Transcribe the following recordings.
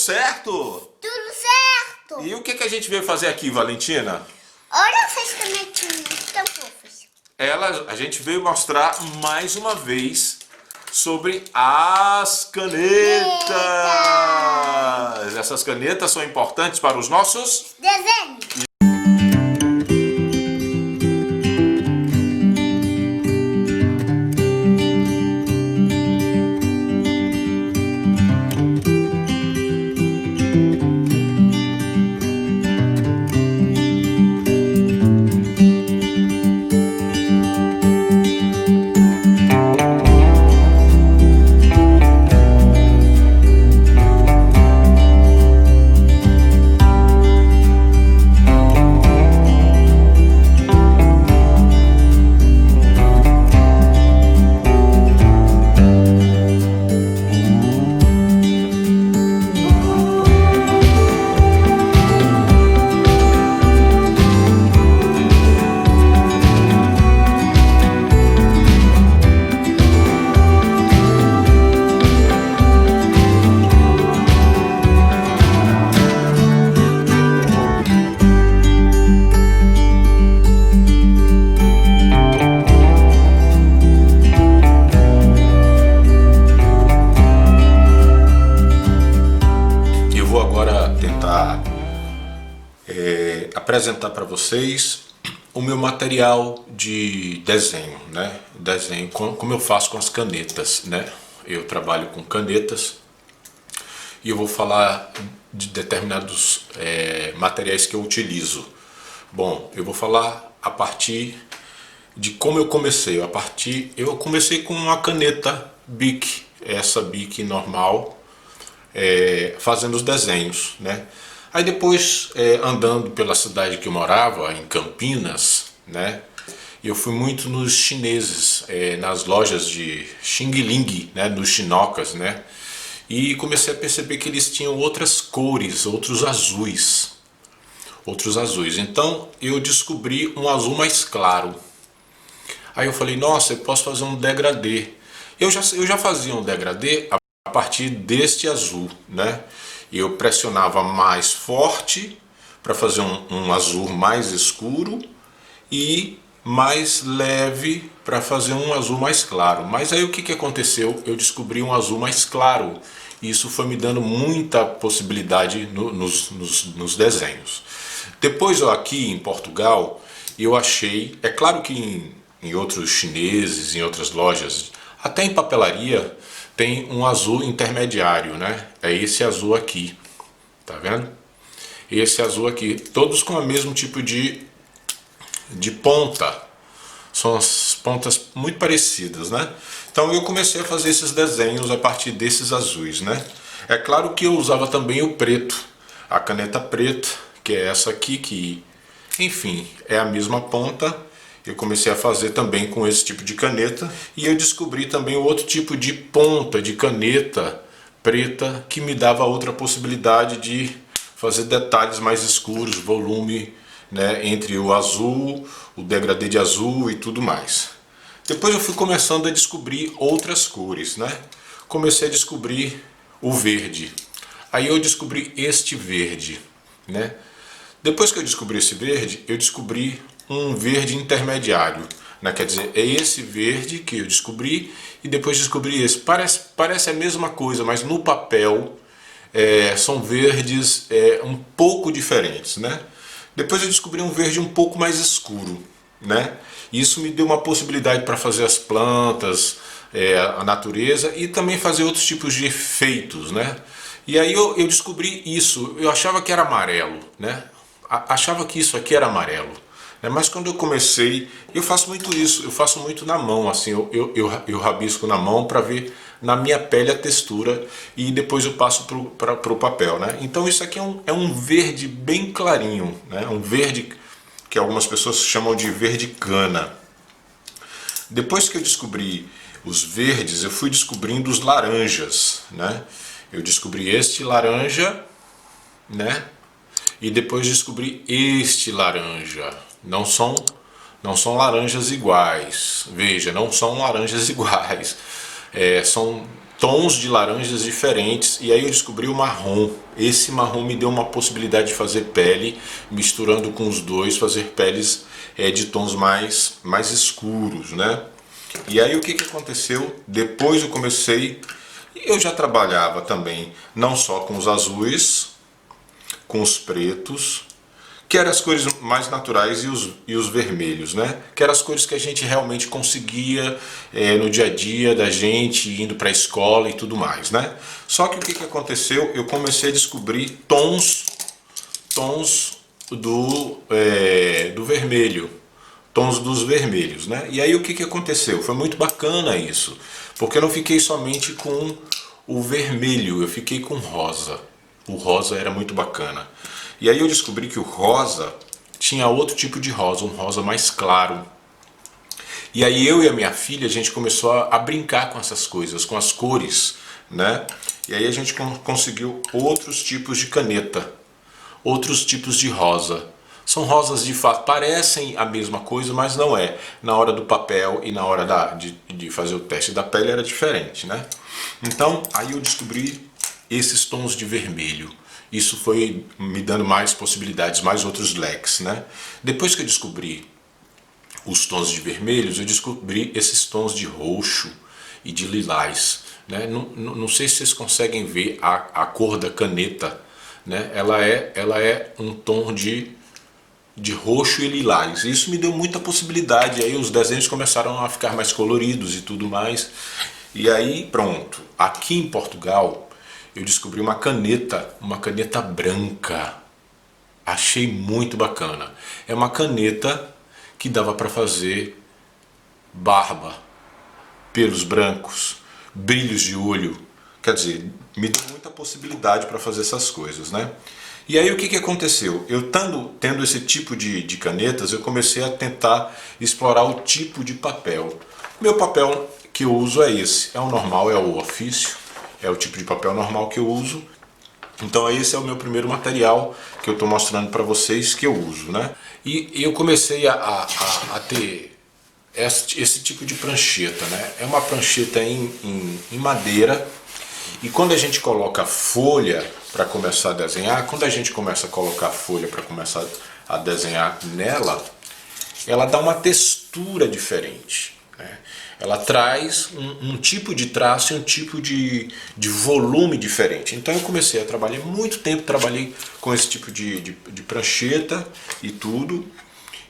certo? Tudo certo. E o que a gente veio fazer aqui, Valentina? Olha essas canetinhas, tão fofas. A gente veio mostrar mais uma vez sobre as canetas. Essas canetas são importantes para os nossos Desenho. apresentar para vocês o meu material de desenho, né? Desenho como eu faço com as canetas, né? Eu trabalho com canetas e eu vou falar de determinados materiais que eu utilizo. Bom, eu vou falar a partir de como eu comecei. Eu comecei com uma caneta Bic, essa Bic normal, fazendo os desenhos, né? Aí depois, andando pela cidade que eu morava, em Campinas, né, eu fui muito nos chineses, nas lojas de Xing Ling, né, nos chinocas, né, e comecei a perceber que eles tinham outras cores, outros azuis. Então eu descobri um azul mais claro. Aí eu falei, nossa, eu posso fazer um degradê. Eu já fazia um degradê a partir deste azul, né? Eu pressionava mais forte para fazer um azul mais escuro e mais leve para fazer um azul mais claro. Mas aí o que aconteceu? Eu descobri um azul mais claro e isso foi me dando muita possibilidade nos desenhos. Depois aqui em Portugal eu achei, é claro que em outros chineses, em outras lojas, até em papelaria, tem um azul intermediário, né? É esse azul aqui, tá vendo? Esse azul aqui, todos com o mesmo tipo de ponta. São as pontas muito parecidas, né? Então eu comecei a fazer esses desenhos a partir desses azuis, né? É claro que eu usava também o preto, a caneta preta, que é essa aqui, que, enfim, é a mesma ponta. Eu comecei a fazer também com esse tipo de caneta e eu descobri também outro tipo de ponta de caneta preta que me dava outra possibilidade de fazer detalhes mais escuros, volume, né, entre o azul, o degradê de azul e tudo mais. Depois eu fui começando a descobrir outras cores, né? Comecei a descobrir o verde. Aí eu descobri este verde, né? Depois que eu descobri esse verde, eu descobri um verde intermediário, né? Quer dizer, é esse verde que eu descobri e depois descobri esse. Parece a mesma coisa, mas no papel são verdes um pouco diferentes, né? Depois eu descobri um verde um pouco mais escuro, né? Isso me deu uma possibilidade para fazer as plantas, a natureza e também fazer outros tipos de efeitos, né? E aí eu descobri isso. Eu achava que era amarelo, né? Achava que isso aqui era amarelo. Mas quando eu comecei, eu faço muito isso, eu faço muito na mão, assim, eu rabisco na mão para ver na minha pele a textura e depois eu passo para o papel, né? Então isso aqui é um verde bem clarinho, né? Um verde que algumas pessoas chamam de verde cana. Depois que eu descobri os verdes, eu fui descobrindo os laranjas, né? Eu descobri este laranja, né? E depois descobri este laranja. Não são laranjas iguais. Veja, não são laranjas iguais. São tons de laranjas diferentes, e aí eu descobri o marrom. Esse marrom me deu uma possibilidade de fazer pele, misturando com os dois, fazer peles de tons mais escuros, né? E aí o que aconteceu? Depois eu já trabalhava também, não só com os azuis, com os pretos, que eram as cores mais naturais, e os vermelhos, né? Que eram as cores que a gente realmente conseguia no dia a dia da gente, indo para a escola e tudo mais, né? Só que o que aconteceu? Eu comecei a descobrir tons do vermelho, tons dos vermelhos, né? E aí o que aconteceu? Foi muito bacana isso, porque eu não fiquei somente com o vermelho, eu fiquei com rosa. O rosa era muito bacana. E aí eu descobri que o rosa tinha outro tipo de rosa, um rosa mais claro. E aí eu e a minha filha, a gente começou a brincar com essas coisas, com as cores, né? E aí a gente conseguiu outros tipos de caneta, outros tipos de rosa. São rosas de fato, parecem a mesma coisa, mas não é. Na hora do papel e na hora de fazer o teste da pele era diferente, né? Então, aí eu descobri esses tons de vermelho. Isso foi me dando mais possibilidades, mais outros leques, né? Depois que eu descobri os tons de vermelhos, eu descobri esses tons de roxo e de lilás, né? Não sei se vocês conseguem ver a cor da caneta, né? Ela é um tom de roxo e lilás. Isso me deu muita possibilidade. Aí os desenhos começaram a ficar mais coloridos e tudo mais. E aí pronto. Aqui em Portugal eu descobri uma caneta branca. Achei muito bacana. É uma caneta que dava para fazer barba, pelos brancos, brilhos de olho. Quer dizer, me deu muita possibilidade para fazer essas coisas, né? E aí o que aconteceu? Eu tendo esse tipo de canetas, eu comecei a tentar explorar o tipo de papel. Meu papel que eu uso é esse, é o normal, é o ofício, é o tipo de papel normal que eu uso. Então esse é o meu primeiro material que eu estou mostrando para vocês que eu uso, né? E eu comecei a ter esse tipo de prancheta, né? É uma prancheta em madeira, e quando a gente coloca folha para começar a desenhar, quando a gente começa a colocar folha para começar a desenhar nela, ela dá uma textura diferente, né? Ela traz um tipo de traço e um tipo de volume diferente. Então eu comecei a trabalhar, muito tempo trabalhei com esse tipo de prancheta e tudo,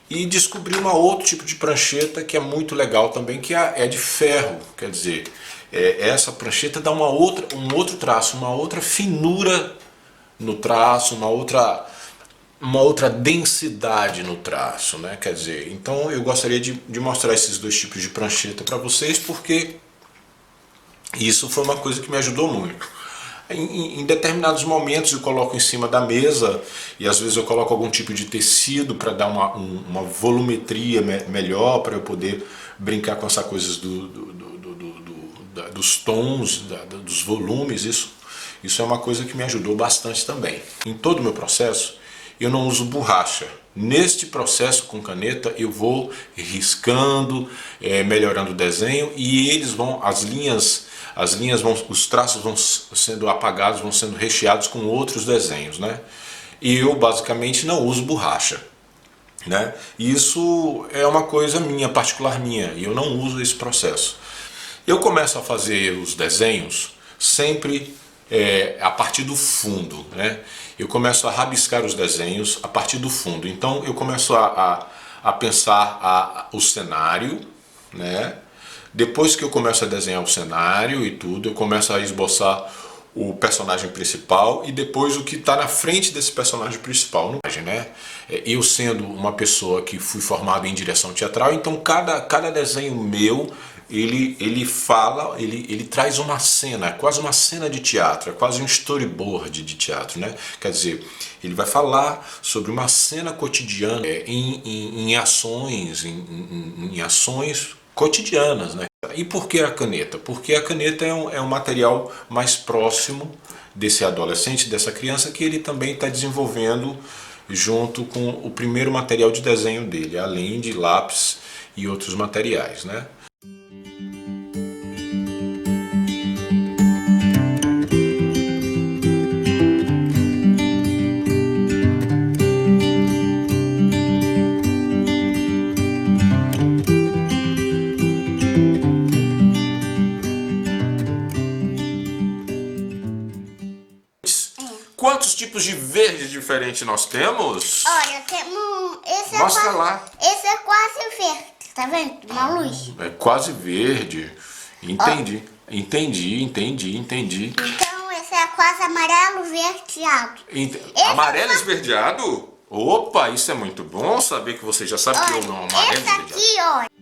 e descobri outro tipo de prancheta que é muito legal também, que é de ferro. Quer dizer, essa prancheta dá um outro traço, uma outra finura no traço, uma outra densidade no traço, né? Quer dizer, então eu gostaria de mostrar esses dois tipos de prancheta para vocês, porque isso foi uma coisa que me ajudou muito. Em determinados momentos eu coloco em cima da mesa, e às vezes eu coloco algum tipo de tecido para dar uma volumetria melhor, para eu poder brincar com essa coisa dos tons, dos volumes. Isso é uma coisa que me ajudou bastante também. Em todo o meu processo eu não uso borracha. Neste processo com caneta eu vou riscando, melhorando o desenho, e os traços vão sendo apagados, vão sendo recheados com outros desenhos, né? E eu basicamente não uso borracha, né? Isso é uma coisa minha, particular minha, e eu não uso esse processo. Eu começo a fazer os desenhos sempre a partir do fundo, né? Eu começo a rabiscar os desenhos a partir do fundo. Então eu começo a pensar o cenário, né? Depois que eu começo a desenhar o cenário e tudo, eu começo a esboçar o personagem principal, e depois o que está na frente desse personagem principal, né? Eu sendo uma pessoa que fui formado em direção teatral, então cada desenho meu ele traz uma cena, quase uma cena de teatro, é quase um storyboard de teatro, né? Quer dizer, ele vai falar sobre uma cena cotidiana em ações cotidianas, né? E por que a caneta? Porque a caneta é um material mais próximo desse adolescente, dessa criança, que ele também está desenvolvendo junto com o primeiro material de desenho dele, além de lápis e outros materiais, né? quantos tipos de verde diferentes nós temos? Olha, temos... Esse é Mostra quase, lá. Esse é quase verde, tá vendo? Uma luz. É quase verde. Entendi. Entendi. Então, esse é quase amarelo, verdeado. Amarelo esverdeado? Opa, isso é muito bom saber que você já sabe que eu não amarelo Esse esverdeado. aqui, olha.